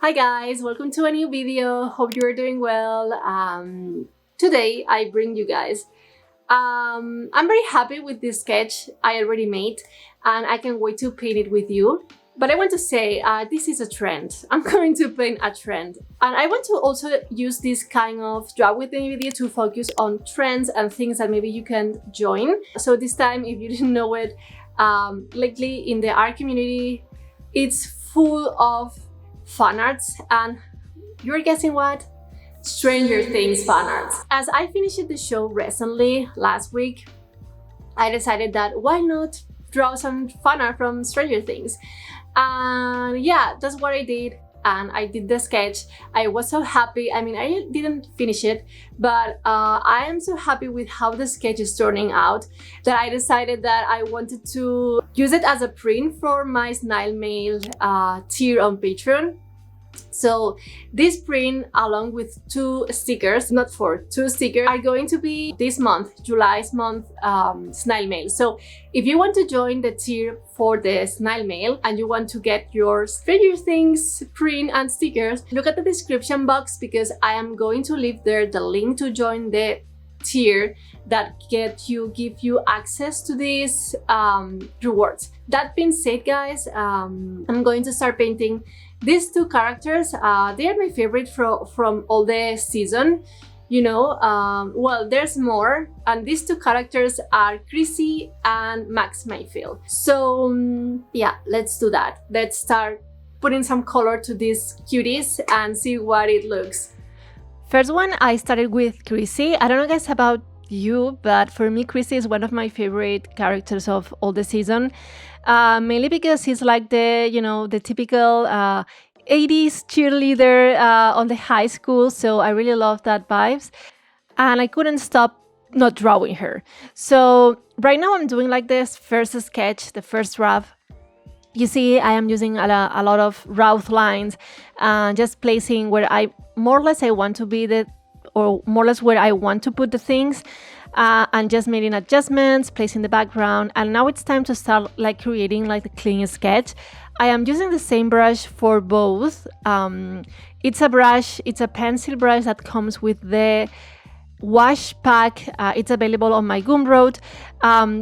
Hi guys, welcome to a new video. Hope you are doing well. Today I bring you guys I'm very happy with this sketch I already made and I can't wait to paint it with you. But I want to say this is a trend. I'm going to paint a trend, and I want to also use this kind of draw with me video to focus on trends and things that maybe you can join. So this time, if you didn't know it, lately in the art community it's full of fan arts, and you're guessing what? Stranger Things fan arts. As I finished the show recently, last week, I decided that why not draw some fan art from Stranger Things. And yeah, that's what I did, and I did the sketch. I was so happy. I mean, I didn't finish it, but I am so happy with how the sketch is turning out that I decided that I wanted to use it as a print for my Snail Mail tier on Patreon. So this print, along with 2 stickers, not 4, 2 stickers, are going to be this month, July's month, Snail Mail. So if you want to join the tier for the Snail Mail and you want to get your Stranger Things print and stickers, look at the description box, because I am going to leave there the link to join the tier that give you access to these rewards. That being said, guys, I'm going to start painting these 2 characters. They are my favorite from all the season, you know. Well, there's more, and these 2 characters are Chrissy and Max Mayfield. So yeah, let's do that. Let's start putting some color to these cuties and see what it looks. First one, I started with Chrissy. I don't know, guys, about you, but for me, Chrissy is one of my favorite characters of all the season. Mainly because he's like the, you know, the typical 80s cheerleader on the high school. So I really love that vibes, and I couldn't stop not drawing her. So right now I'm doing like this first sketch, the first draft. You see, I am using a lot of rough lines, just placing where I more or less I want to be or more or less where I want to put the things, and just making adjustments, placing the background. And now it's time to start like creating like the clean sketch. I am using the same brush for both. It's a pencil brush that comes with the wash pack. It's available on my Gumroad.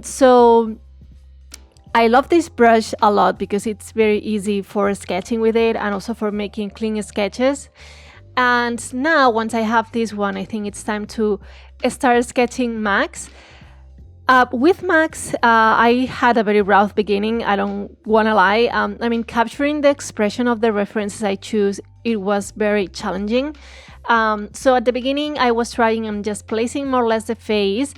So I love this brush a lot because it's very easy for sketching with it and also for making clean sketches. And now, once I have this one, I think it's time to start sketching Max. With Max, I had a very rough beginning, I don't want to lie. I mean, capturing the expression of the references I choose, it was very challenging. So at the beginning, I was trying and just placing more or less the face,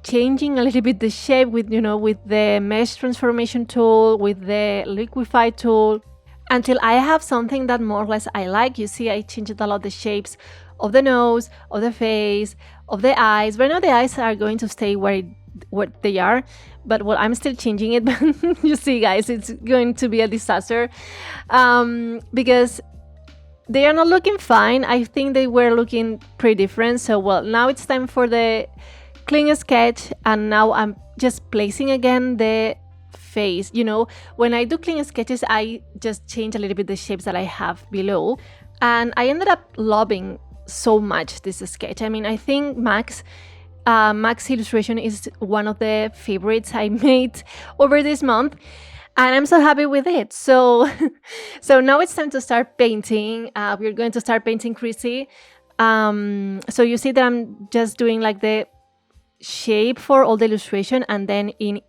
changing a little bit the shape with the mesh transformation tool, with the liquify tool, until I have something that more or less I like. You see, I changed a lot the shapes of the nose, of the face, of the eyes. Right now the eyes are going to stay where they are, but well, I'm still changing it. But you see, guys, it's going to be a disaster because they are not looking fine. I think they were looking pretty different. So well, now it's time for the clean sketch, and now I'm just placing again the face. You know, when I do clean sketches, I just change a little bit the shapes that I have below, and I ended up loving so much this sketch. I mean, I think Max illustration is one of the favorites I made over this month, and I'm so happy with it. So now it's time to start painting. We're going to start painting Chrissy. So you see that I'm just doing like the shape for all the illustration, and then in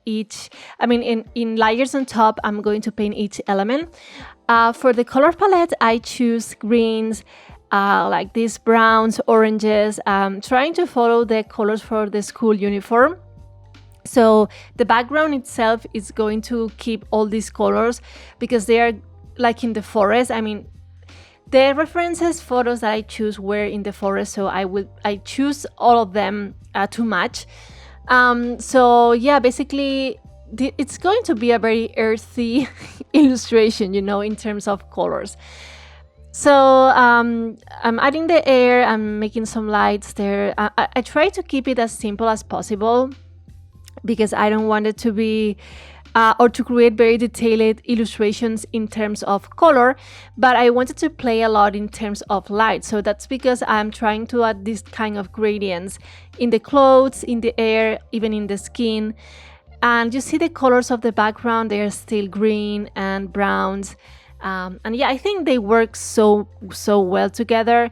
layers on top, I'm going to paint each element. For the color palette, I choose greens, like these browns, oranges, trying to follow the colors for the school uniform. So the background itself is going to keep all these colors because they are like in the forest. I mean, the references photos that I choose were in the forest, so I choose all of them to match. So yeah, basically it's going to be a very earthy illustration, you know, in terms of colors. So I'm adding the air, I'm making some lights there. I try to keep it as simple as possible because I don't want it to be or to create very detailed illustrations in terms of color, but I wanted to play a lot in terms of light. So that's because I'm trying to add this kind of gradients in the clothes, in the air, even in the skin. And you see the colors of the background, they're still green and browns. And yeah, I think they work so well together.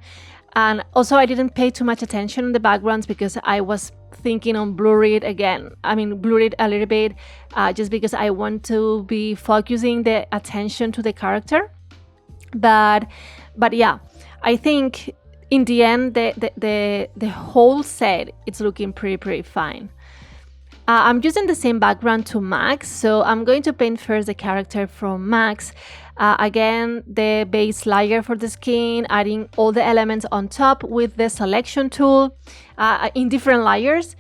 And also I didn't pay too much attention in the backgrounds because I was thinking on blur it again. I mean, blur it a little bit, just because I want to be focusing the attention to the character. But yeah, I think in the end, the whole set, it's looking pretty fine. I'm using the same background to Max, so I'm going to paint first the character from Max. Again, the base layer for the skin, adding all the elements on top with the selection tool in different layers.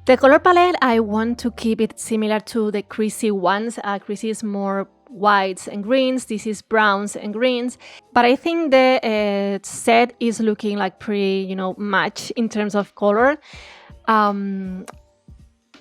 The color palette, I want to keep it similar to the Chrissy ones. Chrissy is more whites and greens, this is browns and greens, but I think the set is looking like pretty, match in terms of color.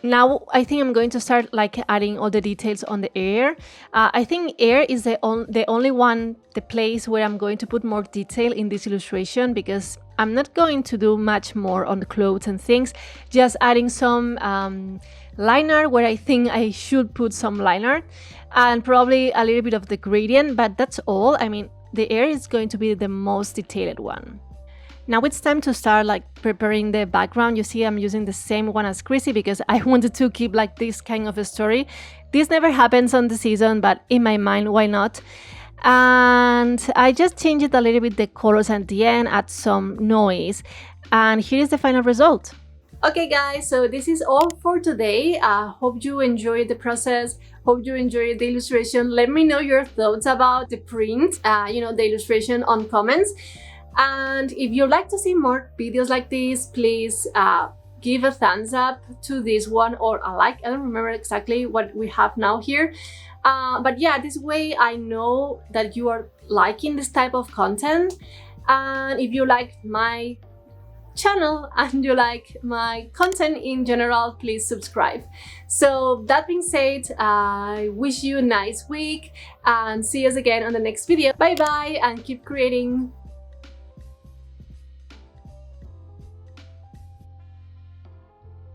Now I think I'm going to start adding all the details on the air. I think air is the only one, the place where I'm going to put more detail in this illustration, because I'm not going to do much more on the clothes and things, just adding some liner where I think I should put some liner, and probably a little bit of the gradient, but that's all. I mean, the air is going to be the most detailed one. Now it's time to start preparing the background. You see I'm using the same one as Chrissy because I wanted to keep this kind of a story. This never happens on the season, but in my mind, why not? And I just changed it a little bit, the colors at the end, add some noise, and here is the final result. Okay guys, so this is all for today. Hope you enjoyed the process. Hope you enjoyed the illustration. Let me know your thoughts about the print, the illustration on comments. And if you'd like to see more videos like this, please give a thumbs up to this one, or a like. I don't remember exactly what we have now here. But yeah, this way I know that you are liking this type of content. And if you like my channel and you like my content in general, please subscribe. So that being said, I wish you a nice week and see us again on the next video. Bye bye and keep creating.